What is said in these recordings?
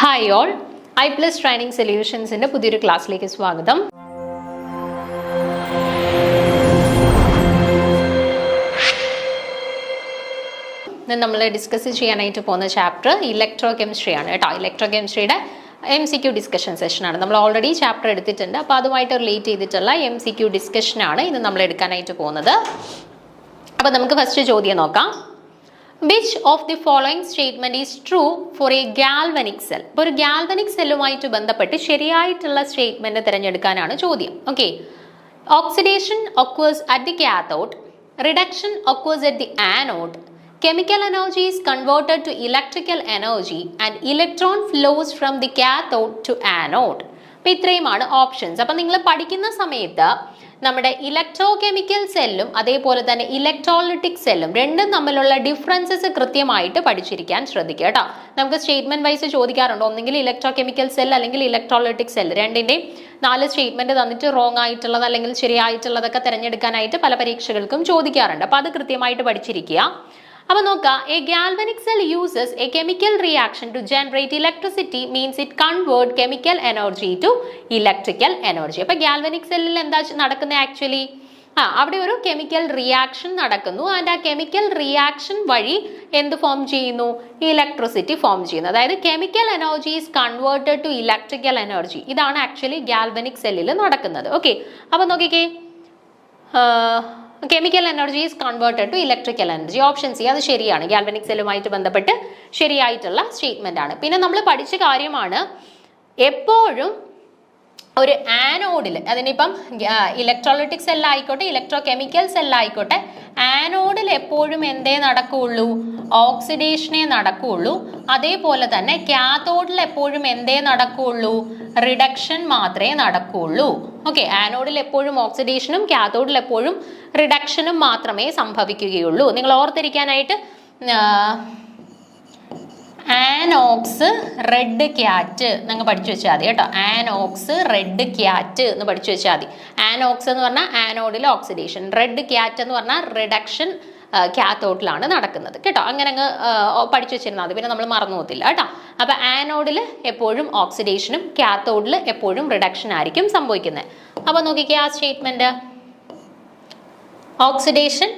Hi all, I+ training സൊല്യൂഷൻസിൻ്റെ പുതിയൊരു ക്ലാസ്സിലേക്ക് സ്വാഗതം. നമ്മൾ ഡിസ്കസ് ചെയ്യാനായിട്ട് പോകുന്ന ചാപ്റ്റർ ഇലക്ട്രോ കെമിസ്ട്രിയാണ് കേട്ടോ. ഇലക്ട്രോ കെമിസ്ട്രിയുടെ MCQ ഡിസ്കഷൻ സെഷനാണ്. നമ്മൾ ഓൾറെഡി ചാപ്റ്റർ എടുത്തിട്ടുണ്ട്. അപ്പോൾ അതുമായിട്ട് റിലേറ്റ് ചെയ്തിട്ടുള്ള MCQ ഡിസ്കഷനാണ് ഇന്ന് നമ്മൾ എടുക്കാനായിട്ട് പോകുന്നത്. അപ്പോൾ നമുക്ക് ഫസ്റ്റ് ചോദ്യം നോക്കാം. Which of the following statement is true for a galvanic cell? ഇപ്പോൾ ഒരു ഗാൽവനിക് സെല്ലുമായിട്ട് ബന്ധപ്പെട്ട് ശരിയായിട്ടുള്ള സ്റ്റേറ്റ്മെന്റ് തിരഞ്ഞെടുക്കാനാണ് ചോദ്യം. Okay, oxidation occurs at the cathode, reduction occurs at the anode, chemical energy is converted to electrical energy and electron flows from the cathode to anode. അപ്പോൾ ഇത്രയുമാണ് options. അപ്പം നിങ്ങൾ പഠിക്കുന്ന സമയത്ത് നമ്മുടെ ഇലക്ട്രോ കെമിക്കൽ സെല്ലും അതേപോലെ തന്നെ ഇലക്ട്രോളിറ്റിക് സെല്ലും രണ്ടും തമ്മിലുള്ള ഡിഫറൻസസ് കൃത്യമായിട്ട് പഠിച്ചിരിക്കാൻ ശ്രദ്ധിക്കുക കേട്ടോ. നമുക്ക് സ്റ്റേറ്റ്മെന്റ് വൈസ് ചോദിക്കാറുണ്ട്, ഒന്നെങ്കിൽ ഇലക്ട്രോ കെമിക്കൽ സെൽ അല്ലെങ്കിൽ ഇലക്ട്രോളിറ്റിക് സെൽ. രണ്ടിൻ്റെയും 4 സ്റ്റേറ്റ്മെന്റ് തന്നിട്ട് റോങ് ആയിട്ടുള്ളത് അല്ലെങ്കിൽ ശരിയായിട്ടുള്ളതൊക്കെ തിരഞ്ഞെടുക്കാനായിട്ട് പല പരീക്ഷകൾക്കും ചോദിക്കാറുണ്ട്. അപ്പോൾ അത് കൃത്യമായിട്ട് പഠിച്ചിരിക്കുക. അപ്പോൾ നോക്കാം, a galvanic cell uses a chemical reaction to generate electricity means it convert chemical energy to electrical energy. അപ്പോൾ ഗാൽവനിക് സെല്ലിൽ എന്താ നടക്കുന്നത്? ആക്ച്വലി അവിടെ ഒരു കെമിക്കൽ റിയാക്ഷൻ നടക്കുന്നു. ആൻഡ് ആ കെമിക്കൽ റിയാക്ഷൻ വഴി എന്ത് ഫോം ചെയ്യുന്നു? ഇലക്ട്രിസിറ്റി ഫോം ചെയ്യുന്നു. അതായത് chemical energy is converted to electrical energy. ഇതാണ് ആക്ച്വലി ഗാൽവനിക് സെല്ലിൽ നടക്കുന്നത്. ഓക്കെ, അപ്പോൾ നോക്കിക്കേ, chemical energy is converted to electrical energy. Option C അത് ശരിയാണ്. ഗാൽവനിക് സെല്ലുമായിട്ട് ബന്ധപ്പെട്ട് ശരിയായിട്ടുള്ള സ്റ്റേറ്റ്മെന്റ് ആണ്. പിന്നെ നമ്മൾ പഠിച്ച കാര്യമാണ്, എപ്പോഴും ഒരു ആനോഡിൽ, അതിനിപ്പം ഇലക്ട്രോളിറ്റിക് സെല്ലായിക്കോട്ടെ ഇലക്ട്രോ കെമിക്കൽ സെല്ലായിക്കോട്ടെ, ആനോഡിൽ എപ്പോഴും എന്തേ നടക്കുകയുള്ളൂ? ഓക്സിഡേഷനേ നടക്കുകയുള്ളൂ. അതേപോലെ തന്നെ കാഥോഡിൽ എപ്പോഴും എന്തേ നടക്കുകയുള്ളൂ? റിഡക്ഷൻ മാത്രമേ നടക്കുകയുള്ളൂ. ഓക്കെ, ആനോഡിൽ എപ്പോഴും ഓക്സിഡേഷനും കാഥോഡിൽ എപ്പോഴും റിഡക്ഷനും മാത്രമേ സംഭവിക്കുകയുള്ളൂ. നിങ്ങൾ ഓർത്തിരിക്കാനായിട്ട് ആനോക്സ് റെഡ് ക്യാറ്റ് നിങ്ങൾ പഠിച്ചു വെച്ചാൽ മതി കേട്ടോ. ആനോക്സ് റെഡ് ക്യാറ്റ് എന്ന് പഠിച്ചു വെച്ചാൽ മതി. ആനോക്സ് എന്ന് പറഞ്ഞാൽ ആനോഡിൽ ഓക്സിഡേഷൻ, റെഡ് ക്യാറ്റ് എന്ന് പറഞ്ഞാൽ റിഡക്ഷൻ കാഥോഡിലാണ് നടക്കുന്നത് കേട്ടോ. അങ്ങനെ അങ്ങ് പഠിച്ചു വെച്ചിരുന്നാൽ മതി, പിന്നെ നമ്മൾ മറന്നു പോകത്തില്ല കേട്ടോ. അപ്പം ആനോഡിൽ എപ്പോഴും ഓക്സിഡേഷനും കാഥോഡിൽ എപ്പോഴും റിഡക്ഷൻ ആയിരിക്കും സംഭവിക്കുന്നത്. അപ്പോൾ നോക്കിക്കേ, ആ statement oxidation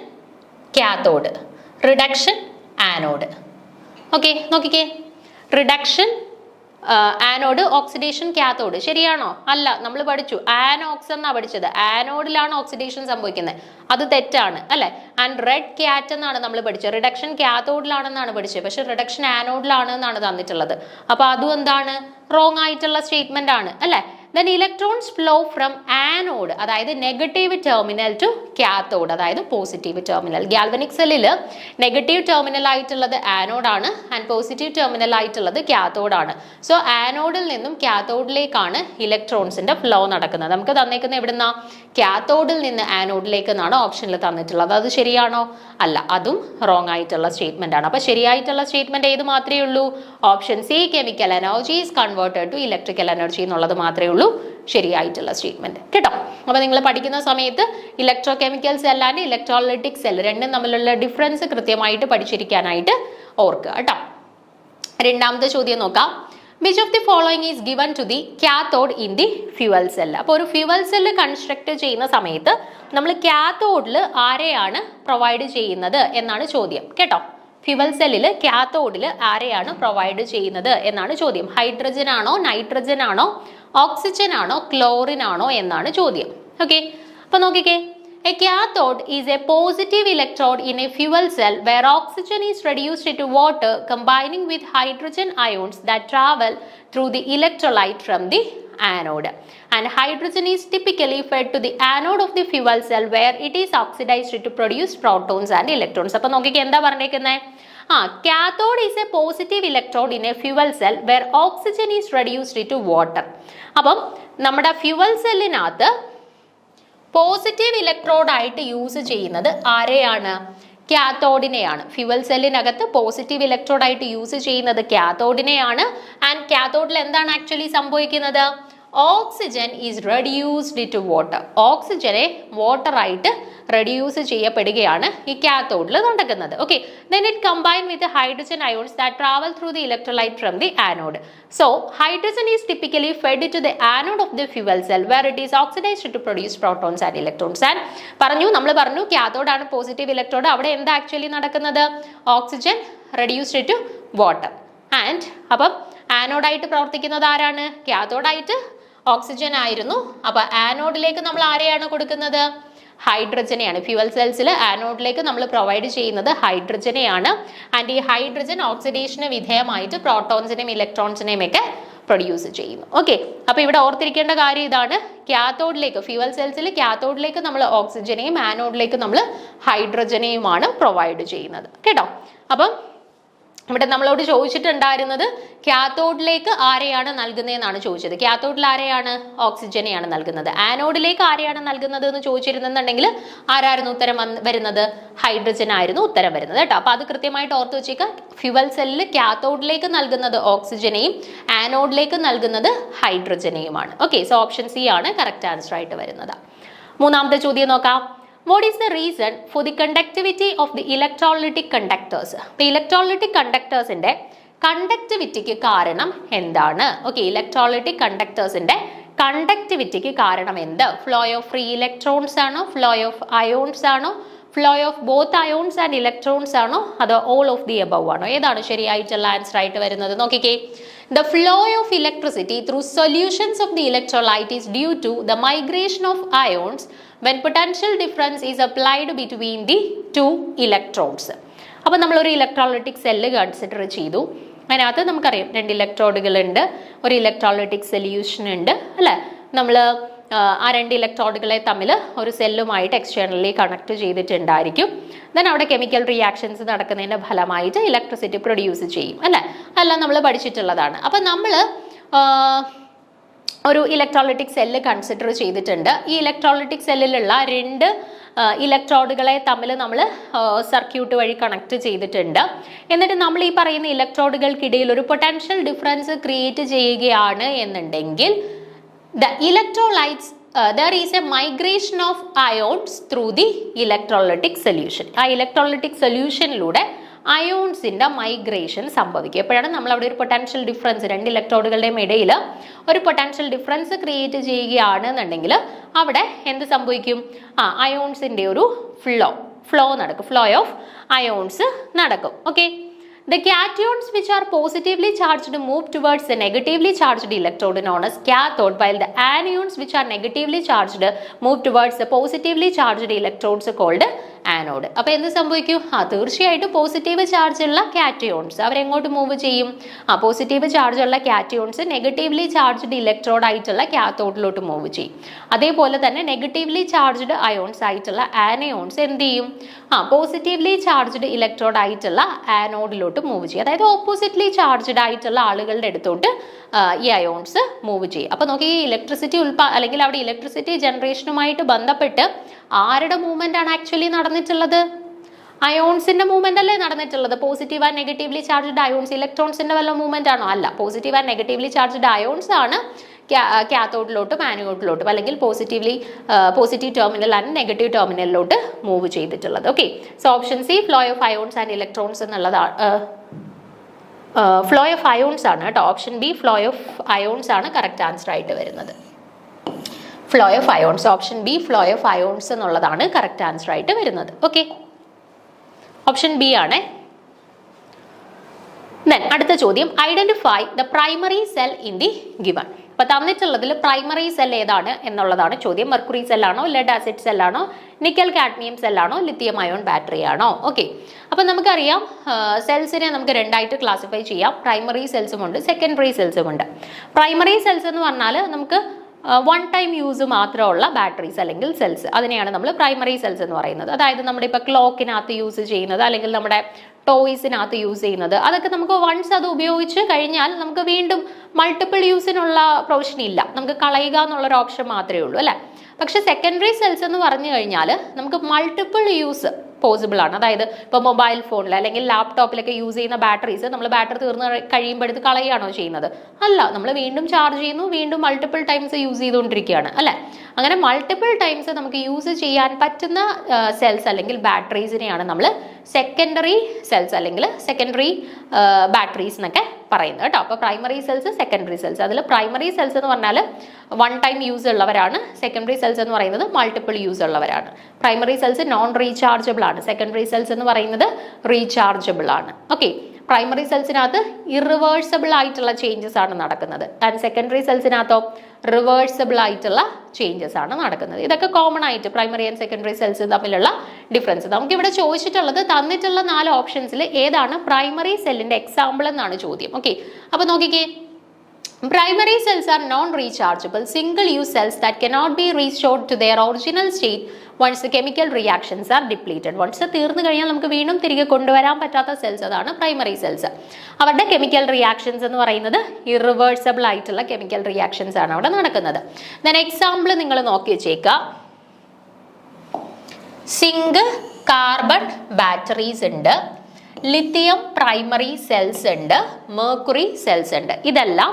cathode, reduction anode. Okay, നോക്കിക്കേ, റിഡക്ഷൻ ആനോഡ്, ഓക്സിഡേഷൻ കാഥോഡ്. ശരിയാണോ? അല്ല, നമ്മൾ പഠിച്ചു ആനോക്സ് എന്നാണ് പഠിച്ചത്. ആനോഡിലാണ് ഓക്സിഡേഷൻ സംഭവിക്കുന്നത്. അത് തെറ്റാണ് അല്ലെ. ആൻഡ് റെഡ് ക്യാറ്റ് എന്നാണ് നമ്മൾ പഠിച്ചത്. റിഡക്ഷൻ കാഥോഡിലാണെന്നാണ് പഠിച്ചത്. പക്ഷെ റിഡക്ഷൻ ആനോഡിലാണ് എന്നാണ് തന്നിട്ടുള്ളത്. അപ്പൊ അതും എന്താണ്? റോങ് ആയിട്ടുള്ള സ്റ്റേറ്റ്മെന്റ് ആണ് അല്ലെ. Then electrons flow from anode, അതായത് നെഗറ്റീവ് ടെർമിനൽ ടു കാഥോഡ്, അതായത് പോസിറ്റീവ് ടെർമിനൽ. ഗാൽവനിക് സെല്ലിൽ നെഗറ്റീവ് ടെർമിനൽ ആയിട്ടുള്ളത് ആനോഡാണ് ആൻഡ് പോസിറ്റീവ് ടെർമിനൽ ആയിട്ടുള്ളത് കാഥോഡാണ്. സോ ആനോഡിൽ നിന്നും കാഥോഡിലേക്കാണ് ഇലക്ട്രോൺസിന്റെ ഫ്ലോ നടക്കുന്നത്. നമുക്ക് തന്നേക്കുന്ന എവിടുന്ന? കാഥോഡിൽ നിന്ന് ആനോഡിലേക്ക് എന്നാണ് ഓപ്ഷനിൽ തന്നിട്ടുള്ളത്. അത് ശരിയാണോ? അല്ല, അതും റോങ് ആയിട്ടുള്ള സ്റ്റേറ്റ്മെന്റ് ആണ്. അപ്പൊ ശരിയായിട്ടുള്ള സ്റ്റേറ്റ്മെന്റ് ഏത് മാത്രമേ ഉള്ളൂ? Option C, chemical energy is converted to electrical energy എന്നുള്ളത് മാത്രമേ ഉള്ളൂ ശരിയായിട്ടുള്ള സ്റ്റേറ്റ്മെന്റ് കേട്ടോ. അപ്പൊ നിങ്ങൾ പഠിക്കുന്ന സമയത്ത് electro chemical cell and electrolytic cell രണ്ടും തമ്മിലുള്ള ഡിഫറൻസ് കൃത്യമായിട്ട് പഠിച്ചിരിക്കാനായിട്ട് ഓർക്കുക കേട്ടോ. രണ്ടാമത്തെ ചോദ്യം നോക്കാം. Which of the following is given to the cathode in the fuel cell? അപ്പോൾ ഒരു ഫ്യൂവൽ സെല്ല് കൺസ്ട്രക്ട് ചെയ്യുന്ന സമയത്ത് നമ്മൾ കാഥോഡിൽ ആരെയാണ് പ്രൊവൈഡ് ചെയ്യുന്നത് എന്നാണ് ചോദ്യം കേട്ടോ. ഫ്യൂവൽ സെല്ലിൽ കാഥോഡിൽ ആരെയാണ് പ്രൊവൈഡ് ചെയ്യുന്നത് എന്നാണ് ചോദ്യം. ഹൈഡ്രജൻ ആണോ, നൈട്രജൻ ആണോ, ഓക്സിജൻ ആണോ, ക്ലോറിൻ ആണോ എന്നാണ് ചോദ്യം. ഓക്കെ, അപ്പൊ നോക്കിക്കേ, a cathode is a positive electrode in a fuel cell where oxygen is reduced to water combining with hydrogen ions that travel through the electrolyte from the anode, and hydrogen is typically fed to the anode of the fuel cell where it is oxidized to produce protons and electrons. അപ്പോൾ നോക്കിക്കേ, എന്താ പറഞ്ഞേക്കുന്നത്? cathode is a positive electrode in a fuel cell where oxygen is reduced to water. അപ്പം നമ്മുടെ fuel സെല്ലിനകത്ത് positive electrode ആയിട്ട് use ചെയ്യുന്നത് ആരെയാണ്? കാഥോഡിനെയാണ്. ഫ്യൂവൽ സെല്ലിനകത്ത് പോസിറ്റീവ് ഇലക്ട്രോഡ് ആയിട്ട് യൂസ് ചെയ്യുന്നത് കാഥോഡിനെയാണ്. ആൻഡ് കാഥോഡിൽ എന്താണ് ആക്ച്വലി സംഭവിക്കുന്നത്? Oxygen is reduced to water. ഓക്സിജനെ വാട്ടറായിട്ട് റെഡ്യൂസ് ചെയ്യപ്പെടുകയാണ് ഈ കാത്തോഡിൽ നടക്കുന്നത്. Okay, then it combine with the hydrogen ions that travel through the electrolyte from the anode. So hydrogen is typically fed to the anode of the fuel cell where it is oxidized to produce protons and electrons. And നമ്മൾ പറഞ്ഞു cathode ആണ് positive electrode. അവിടെ എന്താ actually നടക്കുന്നത്? Oxygen reduced to water. And അപ്പം ആനോഡായിട്ട് പ്രവർത്തിക്കുന്നത് ആരാണ്? കാത്തോഡായിട്ട് ഓക്സിജൻ ആയിരുന്നു. അപ്പൊ ആനോഡിലേക്ക് നമ്മൾ ആരെയാണ് കൊടുക്കുന്നത്? ഹൈഡ്രജനെയാണ്. ഫ്യൂവൽ സെൽസിൽ ആനോഡിലേക്ക് നമ്മൾ പ്രൊവൈഡ് ചെയ്യുന്നത് ഹൈഡ്രജനെയാണ്. ആൻഡ് ഈ ഹൈഡ്രജൻ ഓക്സിഡേഷന് വിധേയമായിട്ട് പ്രോട്ടോൺസിനെയും ഇലക്ട്രോൺസിനെയും ഒക്കെ പ്രൊഡ്യൂസ് ചെയ്യുന്നു. ഓക്കെ, അപ്പൊ ഇവിടെ ഓർത്തിരിക്കേണ്ട കാര്യം ഇതാണ്. കാത്തോഡിലേക്ക്, ഫ്യൂവൽ സെൽസിൽ കാത്തോഡിലേക്ക് നമ്മൾ ഓക്സിജനെയും ആനോഡിലേക്ക് നമ്മൾ ഹൈഡ്രജനെയുമാണ് പ്രൊവൈഡ് ചെയ്യുന്നത്. കേട്ടോ? അപ്പം ഇവിടെ നമ്മളോട് ചോദിച്ചിട്ടുണ്ടായിരുന്നത് കാത്തോഡിലേക്ക് ആരെയാണ് നൽകുന്നതെന്നാണ് ചോദിച്ചത്. കാത്തോഡിൽ ആരെയാണ്? ഓക്സിജനെയാണ് നൽകുന്നത്. ആനോഡിലേക്ക് ആരെയാണ് നൽകുന്നത് എന്ന് ചോദിച്ചിരുന്നുണ്ടെങ്കിൽ ആരായിരുന്നു ഉത്തരം വരുന്നത്? ഹൈഡ്രജൻ ആയിരുന്നു ഉത്തരം വരുന്നത്. കേട്ടോ? അപ്പൊ അത് കൃത്യമായിട്ട് ഓർത്ത് വെച്ചേക്കുക. ഫ്യൂവൽ സെല്ലിൽ കാത്തോഡിലേക്ക് നൽകുന്നത് ഓക്സിജനെയും ആനോഡിലേക്ക് നൽകുന്നത് ഹൈഡ്രജനെയുമാണ്. ഓക്കെ, സോ ഓപ്ഷൻ സി ആണ് കറക്റ്റ് ആൻസർ ആയിട്ട് വരുന്നത്. മൂന്നാമത്തെ ചോദ്യം നോക്കാം. What is the reason for the conductivity of the electrolytic conductors? The electrolytic conductorsന്റെ കണ്ടക്ടിവിറ്റിക്ക് കാരണം എന്താണ്? ഓക്കെ, ഇലക്ട്രോലൈറ്റിക് കണ്ടക്ടേഴ്സിന്റെ കണ്ടക്ടിവിറ്റിക്ക് കാരണം എന്ത്? ഫ്ലോ ഓഫ് ഫ്രീ ഇലക്ട്രോൺസ് ആണോ? ഫ്ലോ ഓഫ് അയോൺസ് ആണോ? Flow of both ions and electrons ആണോ? അതോ ഓൾ ഓഫ് ദി എബവ് ആണോ? ഏതാണ് ശരിയായിട്ടുള്ള ആൻസർ ആയിട്ട് വരുന്നത്? നോക്കിക്കേ. The flow of electricity through solutions of the electrolyte is due to the migration of ions when potential difference is applied between the two electrodes. അപ്പോൾ നമ്മളൊരു ഇലക്ട്രോലൈറ്റിക് സെല്ല് കൺസിഡർ ചെയ്തു. അതിനകത്ത് നമുക്കറിയാം 2 ഇലക്ട്രോഡുകളുണ്ട്, ഒരു ഇലക്ട്രോലൈറ്റിക് സൊല്യൂഷൻ ഉണ്ട് അല്ലേ? നമ്മൾ ആ 2 ഇലക്ട്രോഡുകളെ തമ്മിൽ ഒരു സെല്ലുമായിട്ട് എക്സ്റ്റേണലി കണക്ട് ചെയ്തിട്ടുണ്ടായിരിക്കും. ദെൻ അവിടെ കെമിക്കൽ റിയാക്ഷൻസ് നടക്കുന്നതിൻ്റെ ഫലമായിട്ട് ഇലക്ട്രിസിറ്റി പ്രൊഡ്യൂസ് ചെയ്യും അല്ലേ? അതെല്ലാം നമ്മൾ പഠിച്ചിട്ടുള്ളതാണ്. അപ്പം നമ്മൾ ഒരു ഇലക്ട്രോലൈറ്റിക് സെല്ല് കൺസിഡർ ചെയ്തിട്ടുണ്ട്. ഈ ഇലക്ട്രോലൈറ്റിക് സെല്ലിലുള്ള 2 ഇലക്ട്രോഡുകളെ തമ്മിൽ നമ്മൾ സർക്യൂട്ട് വഴി കണക്ട് ചെയ്തിട്ടുണ്ട്. എന്നിട്ട് നമ്മൾ ഈ പറയുന്ന ഇലക്ട്രോഡുകൾക്കിടയിൽ ഒരു പൊട്ടൻഷ്യൽ ഡിഫറൻസ് ക്രിയേറ്റ് ചെയ്യുകയാണ് എന്നുണ്ടെങ്കിൽ the electrolytes there is a migration of ions through the electrolytic solution. ആ ഇലക്ട്രോലൈറ്റിക് സൊല്യൂഷനിലൂടെ അയോൺസിന്റെ മൈഗ്രേഷൻ സംഭവിക്കും. എപ്പോഴാണ് നമ്മൾ അവിടെ ഒരു പൊട്ടൻഷ്യൽ ഡിഫറൻസ് 2 ഇലക്ട്രോഡുകളുടെയും ഇടയിൽ ഒരു പൊട്ടൻഷ്യൽ ഡിഫറൻസ് ക്രിയേറ്റ് ചെയ്യുകയാണെന്നുണ്ടെങ്കിൽ അവിടെ എന്ത് സംഭവിക്കും? അയോൺസിന്റെ ഒരു ഫ്ലോ നടക്കും. ഫ്ലോ ഓഫ് അയോൺസ് നടക്കും. Okay, the cations which are positively charged move towards the negatively charged electrode known as cathode, while the anions which are negatively charged move towards the positively charged electrodes called anode. അപ്പോൾ എന്ത് സംഭവിക്കും? തീർച്ചയായിട്ടും positive charge ഉള്ള cations അവരെങ്ങോട്ട് move ചെയ്യും? Positive charge ഉള്ള cations negatively charged electrode ആയിട്ടുള്ള കാത്തോഡിലോട്ട് move ചെയ്യും. അതേപോലെ തന്നെ നെഗറ്റീവ്ലി ചാർജ്ഡ് അയോൺസ് ആയിട്ടുള്ള ആനയോൺസ് എന്ത് ചെയ്യും? പോസിറ്റീവ്ലി ചാർജ്ഡ് ഇലക്ട്രോഡ് ആയിട്ടുള്ള ആനോഡിലോട്ട് മൂവ് ചെയ്യും. അതായത് ഓപ്പോസിറ്റ്ലി ചാർജ്ഡ് ആയിട്ടുള്ള ആളുകളുടെ അടുത്തോട്ട് ഈ അയോൺസ് മൂവ് ചെയ്യും. അപ്പോൾ നോക്കി, ഇലക്ട്രിസിറ്റി അല്ലെങ്കിൽ അവിടെ ഇലക്ട്രിസിറ്റി ജനറേഷനുമായിട്ട് ബന്ധപ്പെട്ട് ആരുടെ മൂവ്മെന്റ് ആണ് ആക്ച്വലി നടന്നിട്ടുള്ളത്? അയോൺസിന്റെ മൂവ്മെന്റ് അല്ലേ നടന്നിട്ടുള്ളത്? Positive and negatively charged ions, ഇലക്ട്രോൺസിന്റെ വല്ല മൂവ്മെന്റ് ആണോ? അല്ല. Positive and negatively charged ions ആണ് കാത്തോഡിലോട്ടും ആനോഡിലോട്ടും അല്ലെങ്കിൽ പോസിറ്റീവ് ടെർമിനൽ ആൻഡ് നെഗറ്റീവ് ടെർമിനലിലോട്ട് മൂവ് ചെയ്തിട്ടുള്ളത്. Okay, so option C flow of ions and electrons എന്നുള്ളതാണ്. ഫ്ലോ ഓഫ് അയോൺസ് ആണ് കേട്ടോ. Option B flow of ions ആണ് കറക്റ്റ് ആൻസർ ആയിട്ട് വരുന്നത്. Flow of ions, option B flow of ions എന്നുള്ളതാണ് correct answer ആയിട്ട് വരുന്നത്. ഓക്കെ, ഓപ്ഷൻ ബി ആണ്. ദെൻ അടുത്ത ചോദ്യം, identify the primary cell in the given. അപ്പൊ തന്നിട്ടുള്ളതിൽ പ്രൈമറി സെൽ ഏതാണ് എന്നുള്ളതാണ് ചോദ്യം. മെർക്കുറി സെല്ലാണോ, ലെഡ് ആസിഡ് സെല്ലാണോ, നിക്കൽ കാഡ്മിയം സെല്ലാണോ, ലിത്തിയം അയോൺ ബാറ്ററി ആണോ? ഓക്കെ, അപ്പൊ നമുക്കറിയാം സെൽസിനെ നമുക്ക് 2ആയിട്ട് ക്ലാസിഫൈ ചെയ്യാം. പ്രൈമറി സെൽസും ഉണ്ട്, സെക്കൻഡറി സെൽസും ഉണ്ട്. പ്രൈമറി സെൽസ് എന്ന് പറഞ്ഞാൽ നമുക്ക് 1 ടൈം യൂസ് മാത്രമുള്ള ബാറ്ററീസ് അല്ലെങ്കിൽ സെൽസ്, അതിനെയാണ് നമ്മൾ പ്രൈമറി സെൽസ് എന്ന് പറയുന്നത്. അതായത് നമ്മുടെ ഇപ്പോൾ ക്ലോക്കിനകത്ത് യൂസ് ചെയ്യുന്നത് അല്ലെങ്കിൽ നമ്മുടെ ടോയ്സിനകത്ത് യൂസ് ചെയ്യുന്നത്, അതൊക്കെ നമുക്ക് വൺസ് അത് ഉപയോഗിച്ച് കഴിഞ്ഞാൽ നമുക്ക് വീണ്ടും മൾട്ടിപ്പിൾ യൂസിനുള്ള പ്രൊവിഷൻ ഇല്ല, നമുക്ക് കളയുക എന്നുള്ളൊരു ഓപ്ഷൻ മാത്രമേ ഉള്ളൂ അല്ലേ. പക്ഷെ സെക്കൻഡറി സെൽസ് എന്ന് പറഞ്ഞു കഴിഞ്ഞാൽ നമുക്ക് മൾട്ടിപ്പിൾ യൂസ് പോസിബിൾ ആണ്. അതായത് ഇപ്പോൾ മൊബൈൽ ഫോണിൽ അല്ലെങ്കിൽ ലാപ്ടോപ്പിലൊക്കെ യൂസ് ചെയ്യുന്ന ബാറ്ററീസ് നമ്മൾ ബാറ്ററി തീർന്ന് കഴിയുമ്പോൾ എടുത്ത് കളയുകയാണോ ചെയ്യുന്നത്? അല്ല, നമ്മൾ വീണ്ടും ചാർജ് ചെയ്യുന്നു, വീണ്ടും മൾട്ടിപ്പിൾ ടൈംസ് യൂസ് ചെയ്തുകൊണ്ടിരിക്കുകയാണ് അല്ലേ. അങ്ങനെ മൾട്ടിപ്പിൾ ടൈംസ് നമുക്ക് യൂസ് ചെയ്യാൻ പറ്റുന്ന സെൽസ് അല്ലെങ്കിൽ ബാറ്ററീസിനെയാണ് നമ്മൾ സെക്കൻഡറി സെൽസ് അല്ലെങ്കിൽ സെക്കൻഡറി ബാറ്ററീസ് എന്നൊക്കെ പറയുന്നത് കേട്ടോ. അപ്പോൾ പ്രൈമറി സെൽസ്, സെക്കൻഡറി സെൽസ്. അതിൽ പ്രൈമറി സെൽസ് എന്ന് പറഞ്ഞാൽ വൺ ടൈം യൂസ് ഉള്ളവരാണ്. സെക്കൻഡറി സെൽസ് എന്ന് പറയുന്നത് മൾട്ടിപ്പിൾ യൂസ് ഉള്ളവരാണ്. പ്രൈമറി സെൽസ് നോൺ റീചാർജബിൾ ആണ്. സെക്കൻഡറി സെൽസ് എന്ന് പറയുന്നത് റീചാർജബിൾ ആണ്. ഓക്കെ, പ്രൈമറി സെൽസിനകത്ത് ഇറിവേഴ്സിബിൾ ആയിട്ടുള്ള ചേഞ്ചസ് ആണ് നടക്കുന്നത്. ആൻഡ് സെക്കൻഡറി സെൽസിനകത്തോ റിവേഴ്സിബിൾ ആയിട്ടുള്ള ചേഞ്ചസ് ആണ് നടക്കുന്നത്. ഇതൊക്കെ കോമൺ ആയിട്ട് പ്രൈമറി ആൻഡ് സെക്കൻഡറി സെൽസ് തമ്മിലുള്ള ഡിഫറൻസ്. നമുക്ക് ഇവിടെ ചോദിച്ചിട്ടുള്ളത് തന്നിട്ടുള്ള 4 ഓപ്ഷൻസിൽ ഏതാണ് പ്രൈമറി സെല്ലിന്റെ എക്സാമ്പിൾ എന്നാണ് ചോദ്യം. ഓക്കെ, അപ്പൊ നോക്കിക്കേ, primary cells are non-rechargeable single-use cells that cannot be restored to their original state once the chemical reactions are depleted. Once തീർന്നു കഴിഞ്ഞാൽ നമുക്ക് വീണ്ടും തിരികെ കൊണ്ടുവരാൻ പറ്റാത്ത സെൽസ്, അതാണ് പ്രൈമറി സെൽസ്. അവരുടെ കെമിക്കൽ റിയാക്ഷൻസ് എന്ന് പറയുന്നത് ഇറിവേഴ്സിബിൾ ആയിട്ടുള്ള കെമിക്കൽ റിയാക്ഷൻസ് ആണ് അവിടെ നടക്കുന്നത്. ദെൻ എക്സാമ്പിൾ നിങ്ങൾ നോക്കി വെച്ചേക്കുക. സിങ്ക് കാർബൺ ബാറ്ററീസ് ഉണ്ട്, ലിത്തിയം പ്രൈമറി സെൽസ് ഉണ്ട്, മെർക്കുറി സെൽസ് ഉണ്ട്. ഇതെല്ലാം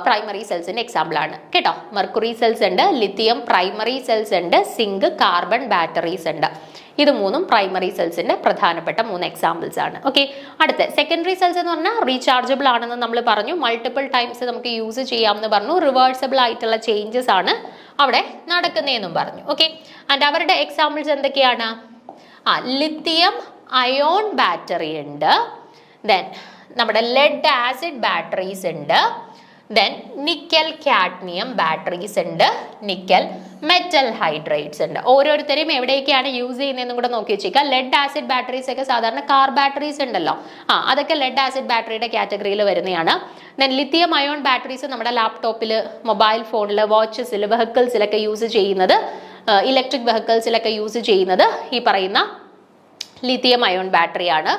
പ്രൈമറി സെൽസിന്റെ എക്സാമ്പിൾ ആണ് കേട്ടോ. മെർക്കുറി സെൽസ് ഉണ്ട്, ലിത്തിയം പ്രൈമറി സെൽസ് ഉണ്ട്, സിങ്ക് കാർബൺ ബാറ്ററീസ് ഉണ്ട്. ഇത് മൂന്നും പ്രൈമറി സെൽസിന്റെ പ്രധാനപ്പെട്ട 3 എക്സാമ്പിൾസ് ആണ്. ഓക്കെ, അടുത്ത സെക്കൻഡറി സെൽസ് എന്ന് പറഞ്ഞാൽ റീചാർജബിൾ ആണെന്ന് നമ്മൾ പറഞ്ഞു, മൾട്ടിപ്പിൾ ടൈംസ് നമുക്ക് യൂസ് ചെയ്യാമെന്ന് പറഞ്ഞു, റിവേഴ്സിബിൾ ആയിട്ടുള്ള ചേഞ്ചസ് ആണ് അവിടെ നടക്കുന്നതെന്നും പറഞ്ഞു. ഓക്കെ, ആൻഡ് അവരുടെ എക്സാമ്പിൾസ് എന്തൊക്കെയാണ്? ലിത്തിയം അയോൺ ബാറ്ററി ഉണ്ട്, ദെൻ നമ്മുടെ ലെഡ് ആസിഡ് ബാറ്ററീസ് ഉണ്ട്, ദെൻ നിക്കൽ കാഡ്മിയം ബാറ്ററീസ് ഉണ്ട്, നിക്കൽ മെറ്റൽ ഹൈഡ്രേറ്റ്സ് ഉണ്ട്. ഓരോരുത്തരും എവിടെയൊക്കെയാണ് യൂസ് ചെയ്യുന്നതെന്നും കൂടെ നോക്കി വെച്ചേക്കുക. ലെഡ് ആസിഡ് ബാറ്ററീസ് ഒക്കെ സാധാരണ കാർ ബാറ്ററീസ് ഉണ്ടല്ലോ, അതൊക്കെ ലെഡ് ആസിഡ് ബാറ്ററിയുടെ കാറ്റഗറിയിൽ വരുന്നതാണ്. ദെൻ ലിത്തിയം അയോൺ ബാറ്ററീസ് നമ്മുടെ ലാപ്ടോപ്പിൽ, മൊബൈൽ ഫോണിൽ, വാച്ചസിൽ, വെഹിക്കിൾസിലൊക്കെ യൂസ് ചെയ്യുന്നത്, ഇലക്ട്രിക് വെഹിക്കിൾസിലൊക്കെ യൂസ് ചെയ്യുന്നത് ഈ പറയുന്ന ലിത്തിയം അയോൺ ബാറ്ററി ആണ്.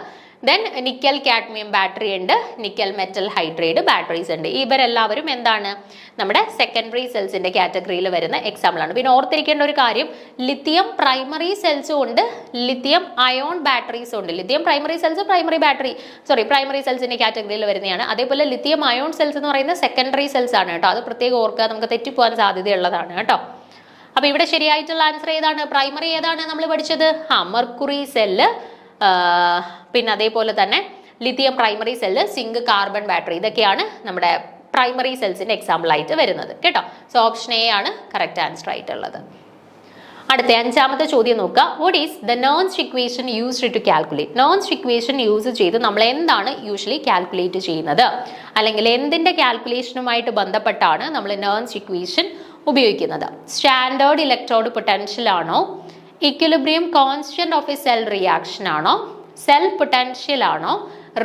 ദെൻ നിക്കൽ കാഡ്മിയം ബാറ്ററി ഉണ്ട്, നിക്കൽ മെറ്റൽ ഹൈഡ്രേറ്റ് ബാറ്ററീസ് ഉണ്ട്. ഇവരെല്ലാവരും എന്താണ്? നമ്മുടെ സെക്കൻഡറി സെൽസിന്റെ കാറ്റഗറിയിൽ വരുന്ന എക്സാമ്പിൾ ആണ്. പിന്നെ ഓർത്തിരിക്കേണ്ട ഒരു കാര്യം, ലിത്തിയം പ്രൈമറി സെൽസും ഉണ്ട്, ലിത്തിയം അയോൺ ബാറ്ററീസും ഉണ്ട്. ലിത്തിയം പ്രൈമറി സെൽസ് പ്രൈമറി സെൽസിന്റെ കാറ്റഗറിയിൽ വരുന്നതാണ്. അതേപോലെ ലിത്തിയം അയോൺ സെൽസ് എന്ന് പറയുന്നത് സെക്കൻഡറി സെൽസ് ആണ് കേട്ടോ. അത് പ്രത്യേകം ഓർക്കുക, നമുക്ക് തെറ്റിപ്പോകാൻ സാധ്യതയുള്ളതാണ് കേട്ടോ. അപ്പൊ ഇവിടെ ശരിയായിട്ടുള്ള ആൻസർ ഏതാണ്? പ്രൈമറി ഏതാണ് നമ്മൾ പഠിച്ചത്? മെർക്കുറി സെല്ല്, പിന്നെ അതേപോലെ തന്നെ lithium primary cell, zinc carbon battery, ഇതൊക്കെയാണ് നമ്മുടെ പ്രൈമറി സെൽസിന്റെ എക്സാമ്പിൾ ആയിട്ട് വരുന്നത് കേട്ടോ. സോ ഓപ്ഷൻ എ ആണ് കറക്റ്റ് ആൻസർ ആയിട്ടുള്ളത്. അടുത്ത 5ാമത്തെ ചോദ്യം നോക്കുക. What is the Nernst equation used to calculate? Nernst equation use ചെയ്ത് നമ്മൾ എന്താണ് യൂഷ്വലി കാൽക്കുലേറ്റ് ചെയ്യുന്നത്, അല്ലെങ്കിൽ എന്തിന്റെ കാൽക്കുലേഷനുമായിട്ട് ബന്ധപ്പെട്ടാണ് നമ്മൾ Nernst equation ഉപയോഗിക്കുന്നത്? സ്റ്റാൻഡേർഡ് ഇലക്ട്രോഡ് പൊട്ടൻഷ്യൽ ആണോ, equilibrium constant of A cell reaction ആണോ, സെൽ പൊട്ടൻഷ്യൽ ആണോ,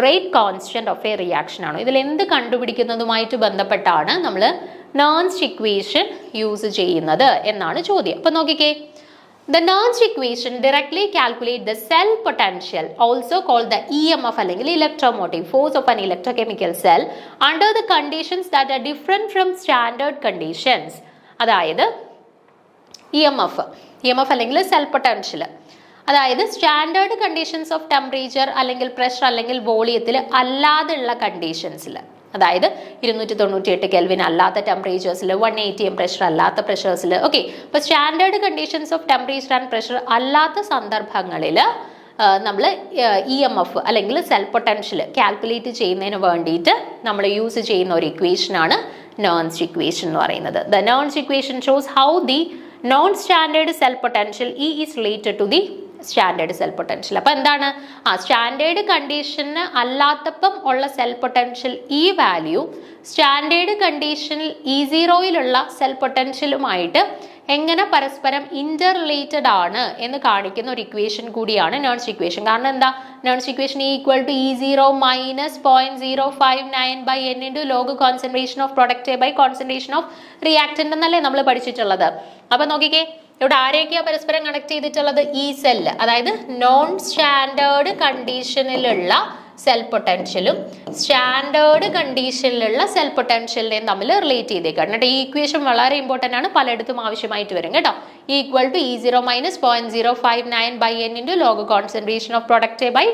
rate constant of A reaction ആണോ? ഇതിൽ എന്ത് കണ്ടുപിടിക്കുന്നതുമായിട്ട് ബന്ധപ്പെട്ടാണ് നമ്മൾ Nernst equation യൂസ് ചെയ്യുന്നത് എന്നാണ് ചോദ്യം. അപ്പൊ നോക്കിക്കേ, the Nernst equation directly calculate the cell potential, also called the EMF അല്ലെങ്കിൽ electromotive force of an electrochemical cell under the conditions that are different from standard conditions. അതായത് EMF അല്ലെങ്കിൽ cell potential, അതായത് standard conditions of temperature അല്ലെങ്കിൽ pressure അല്ലെങ്കിൽ വോളിയത്തിൽ അല്ലാതെയുള്ള കണ്ടീഷൻസിൽ, അതായത് 298 kelvin അല്ലാത്ത ടെമ്പറേച്ചേഴ്സിൽ, 180 പ്രഷർ അല്ലാത്ത പ്രഷേഴ്സിൽ. ഓക്കെ, അപ്പോൾ standard conditions of temperature and pressure അല്ലാത്ത സന്ദർഭങ്ങളിൽ നമ്മൾ EMF അല്ലെങ്കിൽ സെൽ പൊട്ടൻഷ്യൽ കാൽക്കുലേറ്റ് ചെയ്യുന്നതിന് വേണ്ടിയിട്ട് നമ്മൾ യൂസ് ചെയ്യുന്ന ഒരു ഇക്വേഷനാണ് Nernst equation എന്ന് പറയുന്നത്. The Nernst equation shows how the non-standard cell potential E is related to the standard cell potential. അപ്പൊ എന്താണ്? സ്റ്റാൻഡേർഡ് കണ്ടീഷന് അല്ലാത്തപ്പം ഉള്ള സെൽ പൊട്ടൻഷ്യൽ ഈ വാല്യൂ സ്റ്റാൻഡേർഡ് കണ്ടീഷനിൽ E0യിലുള്ള സെൽ പൊട്ടൻഷ്യലുമായിട്ട് എങ്ങനെ പരസ്പരം ഇന്റർ റിലേറ്റഡ് ആണ് എന്ന് കാണിക്കുന്ന ഒരു ഇക്വേഷൻ കൂടിയാണ് Nernst equation. കാരണം എന്താ? Nernst equation equal to E0 minus 0.059 by n into log concentration of product by concentration of reactant എന്നല്ലേ നമ്മൾ പഠിച്ചിട്ടുള്ളത്. അപ്പൊ നോക്കിക്കേ, ഇവിടെ ആരെയൊക്കെയാ പരസ്പരം കണക്ട് ചെയ്തിട്ടുള്ളത്? ഈ സെല്ല്, അതായത് നോൺ സ്റ്റാൻഡേർഡ് കണ്ടീഷനിലുള്ള സെൽ പൊട്ടൻഷ്യലും സ്റ്റാൻഡേർഡ് കണ്ടീഷനിലുള്ള സെൽ പൊട്ടൻഷ്യലിനെയും തമ്മിൽ റിലേറ്റ് ചെയ്തേക്കാണ് കേട്ടോ. ഈ ഇക്വേഷൻ വളരെ ഇമ്പോർട്ടൻ്റ് ആണ്, പലയിടത്തും ആവശ്യമായിട്ട് വരും കേട്ടോ. Equal to E0 minus 0.059/n into log concentration of product by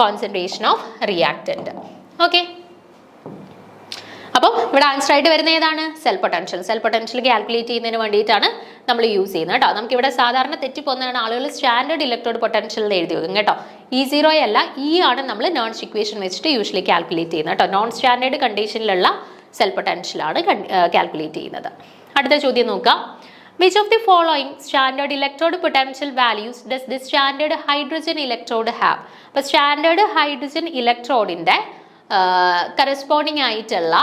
concentration of reactant. Okay, അപ്പം ഇവിടെ ആൻസർ ആയിട്ട് വരുന്ന ഏതാണ്? Cell potential. Cell potential calculate ചെയ്യുന്നതിന് വേണ്ടിയിട്ടാണ് നമ്മൾ യൂസ് ചെയ്യുന്നത് കേട്ടോ. നമുക്കിവിടെ സാധാരണ തെറ്റിപ്പോകുന്നതാണ് ആളുകൾ സ്റ്റാൻഡേർഡ് ഇലക്ട്രോഡ് പൊട്ടൻഷ്യൽ എഴുതി വെക്കും കേട്ടോ. E0 അല്ല, E ആണ് നമ്മൾ നോൺസ് ഇക്വേഷൻ വെച്ചിട്ട് യൂഷ്വലി കാൽക്കുലേറ്റ് ചെയ്യുന്നത് കേട്ടോ. നോൺ സ്റ്റാൻഡേർഡ് കണ്ടീഷനിലുള്ള സെൽ പൊട്ടൻഷ്യലാണ് കാൽക്കുലേറ്റ് ചെയ്യുന്നത്. അടുത്ത ചോദ്യം നോക്കാം. Which of the following standard electrode potential values does the standard hydrogen electrode have? അപ്പോൾ സ്റ്റാൻഡേർഡ് ഹൈഡ്രജൻ ഇലക്ട്രോഡിൻ്റെ കറസ്പോണ്ടിങ് ആയിട്ടുള്ള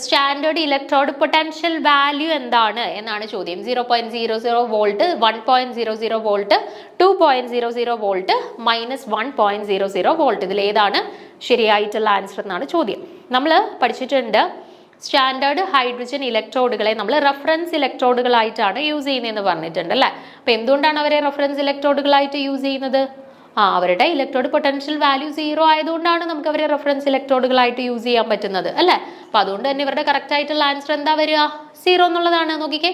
സ്റ്റാൻഡേർഡ് ഇലക്ട്രോഡ് പൊട്ടൻഷ്യൽ വാല്യൂ എന്താണ് എന്നാണ് ചോദ്യം. 0.00 വോൾട്ട്, 1.00 വോൾട്ട്, 2.00 വോൾട്ട്, -1.00 വോൾട്ട്. ഇതിൽ ഏതാണ് ശരിയായിട്ടുള്ള ആൻസർ എന്നാണ് ചോദ്യം. നമ്മൾ പഠിച്ചിട്ടുണ്ട് സ്റ്റാൻഡേർഡ് ഹൈഡ്രജൻ ഇലക്ട്രോഡുകളെ നമ്മൾ റെഫറൻസ് ഇലക്ട്രോഡുകളായിട്ടാണ് യൂസ് ചെയ്യുന്നതെന്ന് പറഞ്ഞിട്ടുണ്ട് അല്ലേ. അപ്പോൾ എന്തുകൊണ്ടാണ് അവരെ റെഫറൻസ് ഇലക്ട്രോഡുകളായിട്ട് യൂസ് ചെയ്യുന്നത്? അവരുടെ ഇലക്ട്രോഡ് പൊട്ടൻഷ്യൽ വാല്യൂ 0 ആയതുകൊണ്ടാണ് നമുക്ക് അവരെ റെഫറൻസ് ഇലക്ട്രോഡുകളായിട്ട് യൂസ് ചെയ്യാൻ പറ്റുന്നത് അല്ലേ. അപ്പോൾ അതുകൊണ്ട് തന്നെ ഇവരുടെ കറക്റ്റ് ആയിട്ടുള്ള ആൻസർ എന്താ വരിക? 0 എന്നുള്ളതാണ്. നോക്കിക്കേ,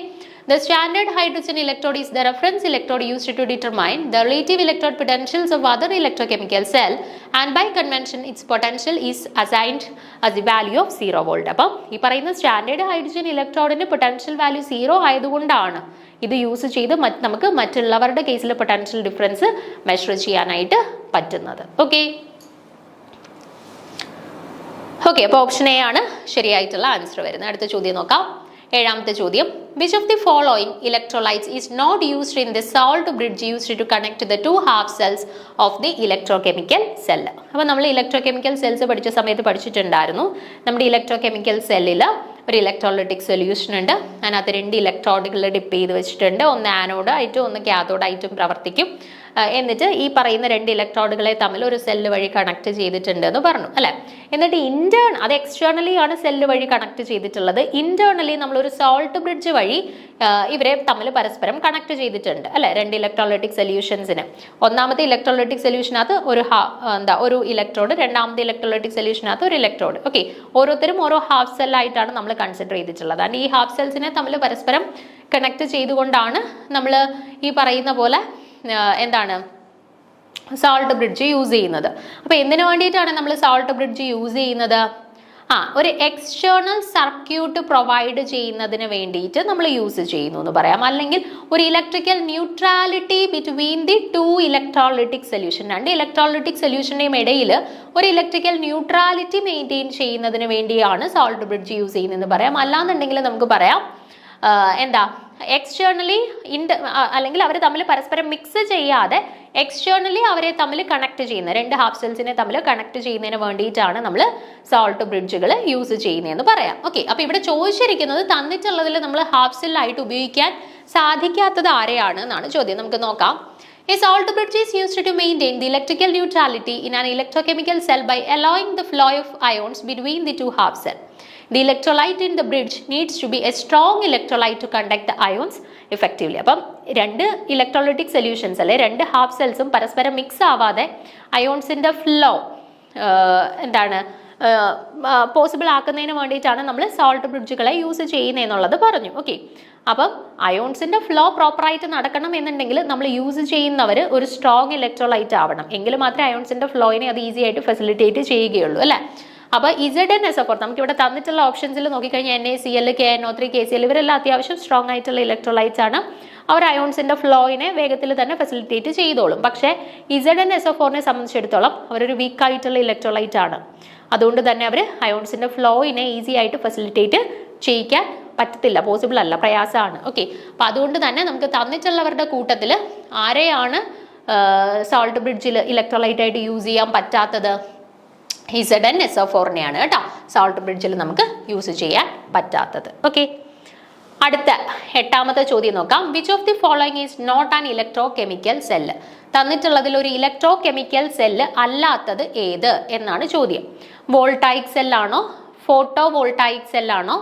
the standard hydrogen electrode is the reference electrode used to determine the relative electrode potentials of other electrochemical cell, and by convention its potential is assigned as the value of 0 volt. അപ്പം ഈ പറയുന്ന standard hydrogen ഇലക്ട്രോഡിന് potential value 0 ആയതുകൊണ്ടാണ് ഇത് use ചെയ്ത് നമുക്ക് മറ്റുള്ളവരുടെ കേസിൽ potential difference measure ചെയ്യാനായിട്ട് പറ്റുന്നത്. ഓക്കെ, അപ്പോൾ ഓപ്ഷൻ എ ആണ് ശരിയായിട്ടുള്ള ആൻസർ വരുന്നത്. അടുത്ത ചോദ്യം നോക്കാം. ഏഴാമത്തെ ചോദ്യം. Which of the following electrolytes is not used in the salt bridge used to connect the two half cells of the electrochemical cell? അപ്പോൾ നമ്മൾ ഇലക്ട്രോകെമിക്കൽ സെൽസ് പഠിച്ച സമയത്ത് പഠിച്ചിട്ടുണ്ടായിരുന്നു. നമ്മുടെ ഇലക്ട്രോകെമിക്കൽ സെല്ലിൽ ഒരു ഇലക്ട്രോലൈറ്റിക് സൊല്യൂഷൻ ഉണ്ട്. അതിനകത്ത് 2 ഇലക്ട്രോഡുകൾ ഡിപ്പ് ചെയ്ത് വെച്ചിട്ടുണ്ട്. ഒന്ന് ആനോഡ് ആയിട്ടും ഒന്ന് കാഥോഡ് ആയിട്ടും പ്രവർത്തിക്കും. എന്നിട്ട് ഈ പറയുന്ന 2 ഇലക്ട്രോഡുകളെ തമ്മിൽ ഒരു സെല്ല് വഴി കണക്ട് ചെയ്തിട്ടുണ്ട് എന്ന് പറഞ്ഞു അല്ലെ. എന്നിട്ട് അത് എക്സ്റ്റേണലി ആണ് സെല്ല് വഴി കണക്ട് ചെയ്തിട്ടുള്ളത്. ഇന്റേണലി നമ്മളൊരു സോൾട്ട് ബ്രിഡ്ജ് വഴി ഇവരെ തമ്മിൽ പരസ്പരം കണക്ട് ചെയ്തിട്ടുണ്ട് അല്ലെ. 2 ഇലക്ട്രോലൈറ്റിക് സൊല്യൂഷൻസിന് ഒന്നാമത്തെ ഇലക്ട്രോലൈറ്റിക് സൊല്യൂഷനകത്ത് ഒരു ഇലക്ട്രോഡ്, രണ്ടാമത്തെ ഇലക്ട്രോലൈറ്റിക് സൊല്യൂഷനകത്ത് ഒരു ഇലക്ട്രോഡ്. ഓക്കെ, ഓരോരുത്തരും ഓരോ ഹാഫ് സെല്ലായിട്ടാണ് നമ്മൾ കൺസിഡർ ചെയ്തിട്ടുള്ളത്. ആൻഡ് ഈ ഹാഫ് സെൽസിനെ തമ്മിൽ പരസ്പരം കണക്ട് ചെയ്തുകൊണ്ടാണ് നമ്മൾ ഈ പറയുന്ന പോലെ എന്താണ് സോൾട്ട് ബ്രിഡ്ജ് യൂസ് ചെയ്യുന്നത്. അപ്പോൾ എന്തിനു വേണ്ടിയിട്ടാണ് നമ്മൾ സോൾട്ട് ബ്രിഡ്ജ് യൂസ് ചെയ്യുന്നത്? ഒരു എക്സ്റ്റേണൽ സർക്യൂട്ട് പ്രൊവൈഡ് ചെയ്യുന്നതിന് വേണ്ടിയിട്ട് നമ്മൾ യൂസ് ചെയ്യുന്നു എന്ന് പറയാം. അല്ലെങ്കിൽ ഒരു electrical neutrality between the 2 electrolytic solution, 2 electrolytic സൊല്യൂഷൻ്റെയും ഇടയിൽ ഒരു ഇലക്ട്രിക്കൽ ന്യൂട്രാലിറ്റി മെയിൻറ്റെയിൻ ചെയ്യുന്നതിന് വേണ്ടിയാണ് സോൾട്ട് ബ്രിഡ്ജ് യൂസ് ചെയ്യുന്നതെന്ന് പറയാം. അല്ലാന്നുണ്ടെങ്കിൽ നമുക്ക് പറയാം എക്സ്റ്റേണലി അല്ലെങ്കിൽ അവർ തമ്മിൽ പരസ്പരം മിക്സ് ചെയ്യാതെ എക്സ്റ്റേണലി അവരെ തമ്മിൽ കണക്ട് ചെയ്യുന്ന 2 ഹാഫ് സെൽസിനെ തമ്മിൽ കണക്ട് ചെയ്യുന്നതിന് വേണ്ടിയിട്ടാണ് നമ്മൾ സോൾട്ട് ബ്രിഡ്ജുകൾ യൂസ് ചെയ്യുന്നതെന്ന് പറയാം. ഓക്കെ, അപ്പോൾ ഇവിടെ ചോദിച്ചിരിക്കുന്നത് തന്നിട്ടുള്ളതിൽ നമ്മൾ ഹാഫ് സെല്ലായിട്ട് ഉപയോഗിക്കാൻ സാധിക്കാത്തത് ആരെയാണ് എന്നാണ് ചോദ്യം. നമുക്ക് നോക്കാം. A salt bridge is used to maintain the electrical neutrality in an electrochemical cell by allowing the flow of ions between the 2 half cells. The electrolyte in the bridge needs to be a strong electrolyte to conduct the ions effectively. അപ്പം 2 electrolytic solutions അല്ലെ 2 half സെൽസും പരസ്പരം mix ആവാതെ അയോൺസിന്റെ flow possible ആക്കുന്നതിന് വേണ്ടിയിട്ടാണ് നമ്മൾ salt ബ്രിഡ്ജുകളെ use ചെയ്യുന്നതെന്നുള്ളത് പറഞ്ഞു. Okay, അപ്പം അയോൺസിന്റെ flow പ്രോപ്പറായിട്ട് നടക്കണം എന്നുണ്ടെങ്കിൽ നമ്മൾ യൂസ് ചെയ്യുന്നവർ ഒരു സ്ട്രോങ് ഇലക്ട്രോലൈറ്റ് ആവണം. എങ്കിൽ മാത്രമേ അയോൺസിന്റെ ഫ്ലോയിനെ അത് ഈസി ആയിട്ട് ഫെസിലിറ്റേറ്റ് ചെയ്യുകയുള്ളൂ അല്ലേ. അപ്പോൾ ZnSO4 നമുക്ക് ഇവിടെ തന്നിട്ടുള്ള ഓപ്ഷൻസിൽ നോക്കിക്കഴിഞ്ഞാൽ NaCl, KNO3, KCl ഇവരെല്ലാം അത്യാവശ്യം സ്ട്രോങ് ആയിട്ടുള്ള ഇലക്ട്രോലൈറ്റ്സ് ആണ്. അവർ അയോൺസിന്റെ ഫ്ലോയിനെ വേഗത്തിൽ തന്നെ ഫെസിലിറ്റേറ്റ് ചെയ്തോളും. പക്ഷേ ZnSO4നെ സംബന്ധിച്ചിടത്തോളം അവരൊരു വീക്ക് ആയിട്ടുള്ള ഇലക്ട്രോലൈറ്റ് ആണ്. അതുകൊണ്ട് തന്നെ അവർ അയോൺസിന്റെ ഫ്ലോയിനെ ഈസി ആയിട്ട് ഫെസിലിറ്റേറ്റ് ചെയ്യിക്കാൻ പറ്റത്തില്ല, പോസിബിൾ അല്ല, പ്രയാസമാണ്. ഓക്കെ, അപ്പോൾ അതുകൊണ്ട് തന്നെ നമുക്ക് തന്നിട്ടുള്ളവരുടെ കൂട്ടത്തിൽ ആരെയാണ് സോൾട്ട് ബ്രിഡ്ജിൽ ഇലക്ട്രോലൈറ്റ് ആയിട്ട് യൂസ് ചെയ്യാൻ പറ്റാത്തത്? ZnSO4നെയാണ് കേട്ടോ സോൾട്ട് ബ്രിഡ്ജിൽ നമുക്ക് യൂസ് ചെയ്യാൻ പറ്റാത്തത്. ഓക്കെ, അടുത്ത 8ാമത്തെ ചോദ്യം നോക്കാം. Which of the following is not an electrochemical cell? തന്നിട്ടുള്ളതിൽ ഒരു ഇലക്ട്രോ കെമിക്കൽ സെല്ല് അല്ലാത്തത് ഏത് എന്നാണ് ചോദ്യം. വോൾട്ടായിക് സെല്ലാണോ, ഫോട്ടോ വോൾട്ടായിക് സെല്ലാണോ,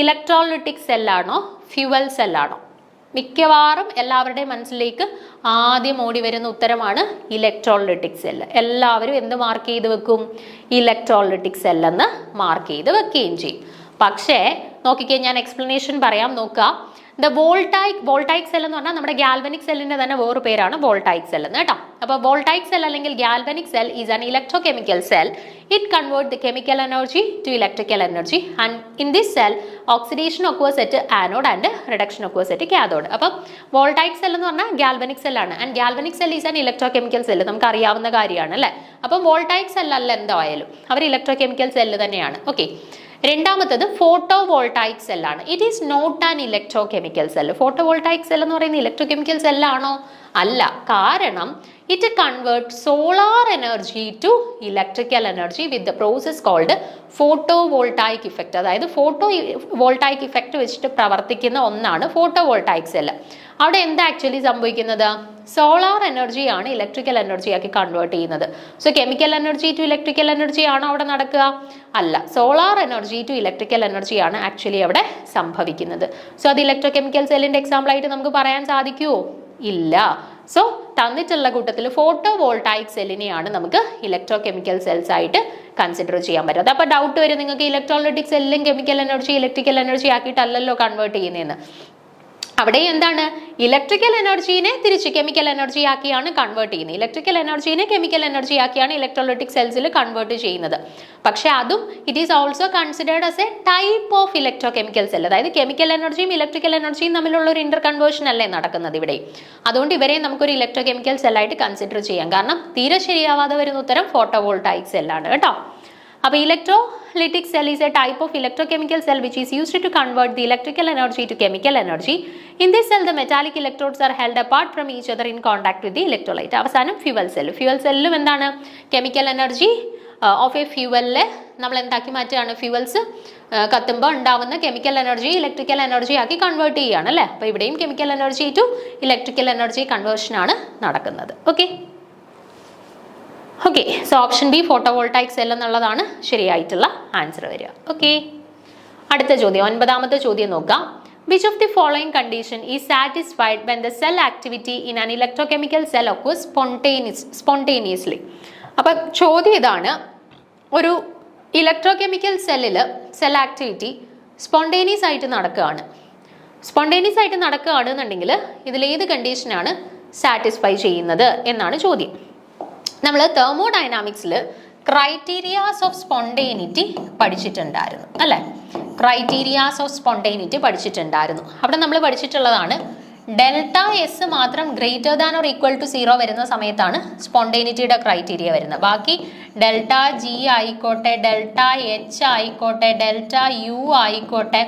ഇലക്ട്രോലൈറ്റിക് സെല്ലാണോ, ഫ്യൂവൽ സെല്ലാണോ? മിക്കവാറും എല്ലാവരുടെയും മനസ്സിലേക്ക് ആദ്യം ഓടി വരുന്ന ഉത്തരമാണ് ഇലക്ട്രോലൈറ്റിക് സെൽ. എല്ലാവരും എന്ത് മാർക്ക് ചെയ്ത് വെക്കും? ഇലക്ട്രോലൈറ്റിക് സെൽ എന്ന് മാർക്ക് ചെയ്ത് വെക്കുകയും ചെയ്യും. പക്ഷേ നോക്കിക്കേ, ഞാൻ എക്സ്പ്ലനേഷൻ പറയാം, നോക്കുക. ദ വോൾട്ടൈക് സെൽ എന്ന് പറഞ്ഞാൽ നമ്മുടെ ഗാൽവനിക് സെല്ലിന്റെ തന്നെ വേറെ പേരാണ് വോൾട്ടൈക് സെൽ എന്ന് കേട്ടോ. അപ്പോൾ വോൾട്ടൈക് സെൽ അല്ലെങ്കിൽ galvanic cell is an electrochemical cell. It convert the chemical energy to electrical energy and in this cell oxidation occurs at anode and reduction occurs at cathode. അപ്പം voltaic cell എന്ന് പറഞ്ഞാൽ galvanic സെല്ലാണ് and galvanic cell is an electrochemical cell. നമുക്ക് അറിയാവുന്ന കാര്യമാണ് അല്ലേ. അപ്പം voltaic cell അല്ല എന്തായാലും, അവർ ഇലക്ട്രോകെമിക്കൽ സെല്ല് തന്നെയാണ്. ഓക്കെ, രണ്ടാമത്തത് ഫോട്ടോ വോൾട്ടൈക് സെല്ലാണ്. It is not an electrochemical cell. Photovoltaic cell എന്ന് പറയുന്നത് ഇലക്ട്രോകെമിക്കൽ സെല്ലാണോ? അല്ല. കാരണം it convert solar energy to electrical energy with the process called photovoltaic effect. അതായത് ഫോട്ടോ വോൾട്ടൈക് ഇഫക്റ്റ് വെച്ചിട്ട് പ്രവർത്തിക്കുന്ന ഒന്നാണ് ഫോട്ടോ വോൾട്ടൈക് സെൽ. അവിടെ എന്താ ആക്ച്വലി സംഭവിക്കുന്നത്? സോളാർ എനർജിയാണ് ഇലക്ട്രിക്കൽ എനർജി ആക്കി കൺവേർട്ട് ചെയ്യുന്നത്. So chemical energy to electrical energy ആണോ അവിടെ നടക്കുക? അല്ല, solar energy to electrical energy ആണ് ആക്ച്വലി അവിടെ സംഭവിക്കുന്നത്. സോ അത് ഇലക്ട്രോകെമിക്കൽ സെല്ലിന്റെ എക്സാമ്പിൾ ആയിട്ട് നമുക്ക് പറയാൻ സാധിക്കുമോ? ഇല്ല. സോ തന്നിട്ടുള്ള കൂട്ടത്തിൽ ഫോട്ടോ വോൾട്ടൈക് സെല്ലിനെയാണ് നമുക്ക് ഇലക്ട്രോകെമിക്കൽ സെൽസ് ആയിട്ട് കൺസിഡർ ചെയ്യാൻ പറ്റുന്നത്. അപ്പോൾ ഡൗട്ട് വരും നിങ്ങൾക്ക്, ഇലക്ട്രോലൈറ്റിക് സെല്ലും കെമിക്കൽ എനർജി ഇലക്ട്രിക്കൽ എനർജി ആക്കിയിട്ടല്ലല്ലോ കൺവേർട്ട് ചെയ്യുന്നതെന്ന്. അവിടെ എന്താണ്? ഇലക്ട്രിക്കൽ എനർജീനെ തിരിച്ച് കെമിക്കൽ എനർജി ആക്കിയാണ് കൺവേർട്ട് ചെയ്യുന്നത്. ഇലക്ട്രിക്കൽ എനർജീനെ കെമിക്കൽ എനർജി ആക്കിയാണ് ഇലക്ട്രോലൈറ്റിക് സെൽസിൽ കൺവേർട്ട് ചെയ്യുന്നത്. പക്ഷെ അതും it is also considered as a type of electrochemical cell. അതായത് കെമിക്കൽ എനർജിയും ഇലക്ട്രിക്കൽ എനർജിയും തമ്മിലുള്ള ഒരു ഇന്റർ കൺവേർഷൻ അല്ലേ നടക്കുന്നത് ഇവിടെ. അതുകൊണ്ട് ഇവരെ നമുക്കൊരു ഇലക്ട്രോകെമിക്കൽ സെല്ലായിട്ട് കൺസിഡർ ചെയ്യാം. കാരണം തീരെ ശരിയാവാതെ വരുന്ന ഉത്തരം ഫോട്ടോ വോൾട്ടൈക് സെല്ലാണ് കേട്ടോ. അപ്പോൾ electrolytic cell is a type of electrochemical cell which is used to convert the electrical energy to chemical energy. In this cell the metallic electrodes are held apart from each other in contact with the electrolyte. അവസാനം fuel cell. Fuel സെല്ലും എന്താണ്? Chemical energy of a ഫ്യൂവലിലെ നമ്മൾ എന്താക്കി മാറ്റുകയാണ്? Fuels കത്തുമ്പോൾ ഉണ്ടാവുന്ന chemical energy electrical energy ആക്കി കൺവേർട്ട് ചെയ്യുകയാണ് അല്ലേ. അപ്പോൾ ഇവിടെയും chemical energy to electrical energy കൺവേർഷനാണ് നടക്കുന്നത്. Okay, so option B photo voltaic cell എന്നുള്ളതാണ് ശരിയായിട്ടുള്ള ആൻസർ വരിക. ഓക്കെ, അടുത്ത ചോദ്യം, 9ാമത്തെ ചോദ്യം നോക്കാം. Which of the following condition is satisfied when the cell activity in an electrochemical cell occurs spontaneously? അപ്പം ചോദ്യം ഇതാണ്, ഒരു ഇലക്ട്രോകെമിക്കൽ സെല്ലിൽ സെൽ ആക്ടിവിറ്റി സ്പോണ്ടേനിയസ് ആയിട്ട് നടക്കുകയാണ്. സ്പോണ്ടേനിയസ് ആയിട്ട് നടക്കുകയാണെന്നുണ്ടെങ്കിൽ ഇതിലേത് കണ്ടീഷനാണ് സാറ്റിസ്ഫൈ ചെയ്യുന്നത് എന്നാണ് ചോദ്യം. നമ്മൾ തെർമോഡൈനാമിക്സിൽ ക്രൈറ്റീരിയാസ് ഓഫ് സ്പോണ്ടേനിറ്റി പഠിച്ചിട്ടുണ്ടായിരുന്നു അല്ലേ. ക്രൈറ്റീരിയാസ് ഓഫ് സ്പോണ്ടേനിറ്റി പഠിച്ചിട്ടുണ്ടായിരുന്നു. അവിടെ നമ്മൾ പഠിച്ചിട്ടുള്ളതാണ് ഡെൽറ്റ എസ് മാത്രം greater than or equal to 0 വരുന്ന സമയത്താണ് സ്പോണ്ടേനിറ്റിയുടെ ക്രൈറ്റീരിയ വരുന്നത്. ബാക്കി ഡെൽറ്റ ജി ആയിക്കോട്ടെ, ഡെൽറ്റ എച്ച് ആയിക്കോട്ടെ, ഡെൽറ്റ യു ആയിക്കോട്ടെ,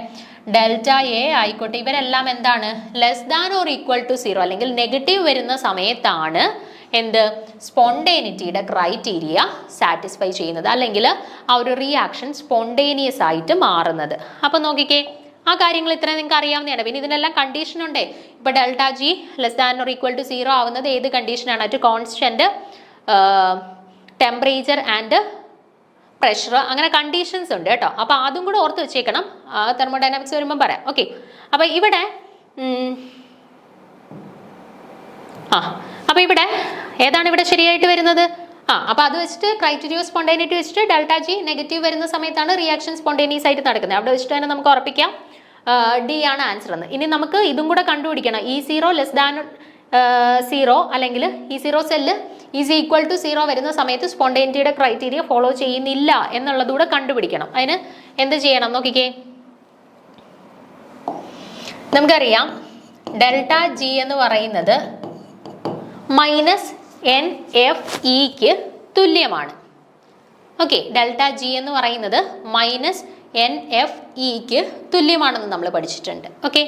ഡെൽറ്റ എ ആയിക്കോട്ടെ, ഇവരെല്ലാം എന്താണ്? Less than or equal to 0 അല്ലെങ്കിൽ നെഗറ്റീവ് വരുന്ന സമയത്താണ് എന്ത്? സ്പോണ്ടേനിറ്റിയുടെ ക്രൈറ്റീരിയ സാറ്റിസ്ഫൈ ചെയ്യുന്നത്, അല്ലെങ്കിൽ ആ ഒരു റിയാക്ഷൻ സ്പോണ്ടേനിയസ് ആയിട്ട് മാറുന്നത്. അപ്പം നോക്കിക്കേ, ആ കാര്യങ്ങൾ ഇത്രയും നിങ്ങൾക്ക് അറിയാവുന്നതാണ്. പിന്നെ ഇതിനെല്ലാം കണ്ടീഷൻ ഉണ്ടേ. ഇപ്പൊ delta G less than or equal to 0 ആവുന്നത് ഏത് കണ്ടീഷനാണ്? At constant temperature and pressure, അങ്ങനെ കണ്ടീഷൻസ് ഉണ്ട് കേട്ടോ. അപ്പൊ അതും കൂടെ ഓർത്ത് വെച്ചേക്കണം, തെർമോഡൈനാമിക്സ് വരുമ്പോൾ പറയാം. ഓക്കെ, അപ്പൊ ഇവിടെ അപ്പൊ ഇവിടെ ഏതാണ് ഇവിടെ ശരിയായിട്ട് വരുന്നത്? അപ്പൊ അത് വെച്ചിട്ട് ക്രൈറ്റീരിയ സ്പോണ്ടേനിറ്റി വെച്ചിട്ട് ഡെൽറ്റ ജി നെഗറ്റീവ് വരുന്ന സമയത്താണ് റിയാക്ഷൻ സ്പോണ്ടേനിയസ് ആയിട്ട് നടക്കുന്നത്. അവിടെ വെച്ചിട്ട് തന്നെ നമുക്ക് ഉറപ്പിക്കാം ഡി ആണ് ആൻസർ എന്ന്. ഇനി നമുക്ക് ഇതും കൂടെ കണ്ടുപിടിക്കണം. E0 ലെസ് ദാൻ 0 അല്ലെങ്കിൽ E0 cell is equal to 0 വരുന്ന സമയത്ത് സ്പോണ്ടേനിറ്റിയുടെ ക്രൈറ്റീരിയ ഫോളോ ചെയ്യുന്നില്ല എന്നുള്ളതുകൂടെ കണ്ടുപിടിക്കണം. അതിന് എന്ത് ചെയ്യണം നോക്കിക്കേ. നമുക്കറിയാം ഡെൽറ്റ ജി എന്ന് പറയുന്നത് -NFEക്ക് തുല്യമാണ്. ഓക്കെ, ഡെൽറ്റ ജി എന്ന് പറയുന്നത് -NFEക്ക് തുല്യമാണെന്ന് നമ്മൾ പഠിച്ചിട്ടുണ്ട്. ഓക്കെ,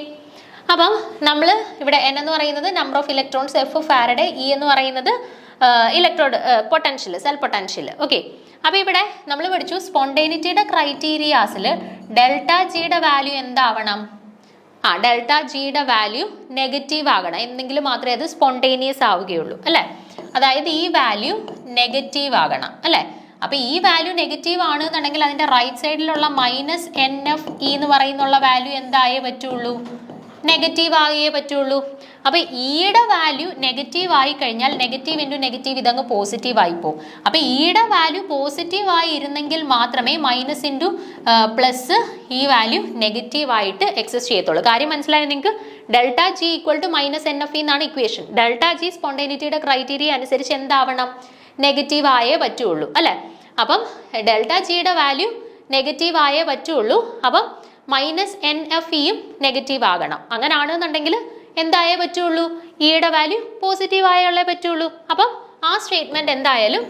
അപ്പം നമ്മൾ ഇവിടെ N എന്ന് പറയുന്നത് number of electrons, F Faraday, E എന്ന് പറയുന്നത് electrode potential, cell potential. Okay, അപ്പോൾ ഇവിടെ നമ്മൾ പഠിച്ചു സ്പോണ്ടേനിറ്റിയുടെ ക്രൈറ്റീരിയാസിൽ ഡെൽറ്റ ജിയുടെ വാല്യൂ എന്താവണം? ഡെൽറ്റ ജിയുടെ വാല്യൂ നെഗറ്റീവ് ആകണം, എന്നെങ്കിലും മാത്രമേ അത് സ്പോണ്ടേനിയസ് ആവുകയുള്ളൂ അല്ലേ. അതായത് ഈ വാല്യൂ നെഗറ്റീവ് ആകണം അല്ലേ. അപ്പൊ ഈ വാല്യൂ നെഗറ്റീവ് ആണ് എന്നുണ്ടെങ്കിൽ അതിന്റെ റൈറ്റ് സൈഡിലുള്ള -NFE എന്ന് പറയുന്നുള്ള വാല്യൂ എന്തായേ പറ്റുള്ളൂ? നെഗറ്റീവ് ആകേ പറ്റുള്ളൂ. അപ്പൊ ഇയുടെ വാല്യൂ നെഗറ്റീവ് ആയി കഴിഞ്ഞാൽ നെഗറ്റീവ് ഇൻറ്റു നെഗറ്റീവ് ഇതങ്ങ് പോസിറ്റീവ് ആയി പോകും. അപ്പൊ ഇയുടെ വാല്യൂ പോസിറ്റീവ് ആയി ഇരുന്നെങ്കിൽ മാത്രമേ മൈനസ് ഇൻറ്റു പ്ലസ് ഈ വാല്യൂ നെഗറ്റീവ് ആയിട്ട് എക്സിസ്റ്റ് ചെയ്യത്തുള്ളൂ. കാര്യം മനസ്സിലായോ നിങ്ങൾക്ക്? Delta G equal to minus N F E എന്നാണ് ഇക്വേഷൻ. ഡെൽറ്റ ജി സ്പോണ്ടേനിറ്റിയുടെ ക്രൈറ്റീരിയ അനുസരിച്ച് എന്താവണം? നെഗറ്റീവ് ആയേ പറ്റുള്ളൂ അല്ലെ? അപ്പം ഡെൽറ്റ ജിയുടെ വാല്യൂ നെഗറ്റീവ് ആയേ പറ്റുള്ളൂ. അപ്പം മൈനസ് എൻ എഫ് ഇയും നെഗറ്റീവ് ആകണം. അങ്ങനെ ആണെന്നുണ്ടെങ്കിൽ എന്തായേ പറ്റുള്ളൂ? ഇയുടെ വാല്യൂ പോസിറ്റീവ് ആയുള്ളേ പറ്റുള്ളൂ. അപ്പം ആ സ്റ്റേറ്റ്മെന്റ് എന്തായാലും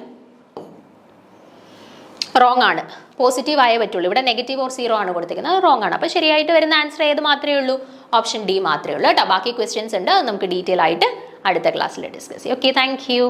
റോങ് ആണ്. പോസിറ്റീവ് ആയേ പറ്റുള്ളൂ. ഇവിടെ നെഗറ്റീവ് ഓർ സീറോ ആണ് കൊടുത്തിരിക്കുന്നത്, അത് റോങ് ആണ്. അപ്പോൾ ശരിയായിട്ട് വരുന്ന ആൻസർ ഏത് മാത്രമേ ഉള്ളൂ? ഓപ്ഷൻ ഡി മാത്രമേ ഉള്ളൂ കേട്ടോ. ബാക്കി ക്വസ്റ്റ്യൻസ് ഉണ്ട്, അത് നമുക്ക് ഡീറ്റെയിൽ ആയിട്ട് അടുത്ത ക്ലാസ്സിൽ ഡിസ്കസ് ചെയ്യാം. Okay, thank you.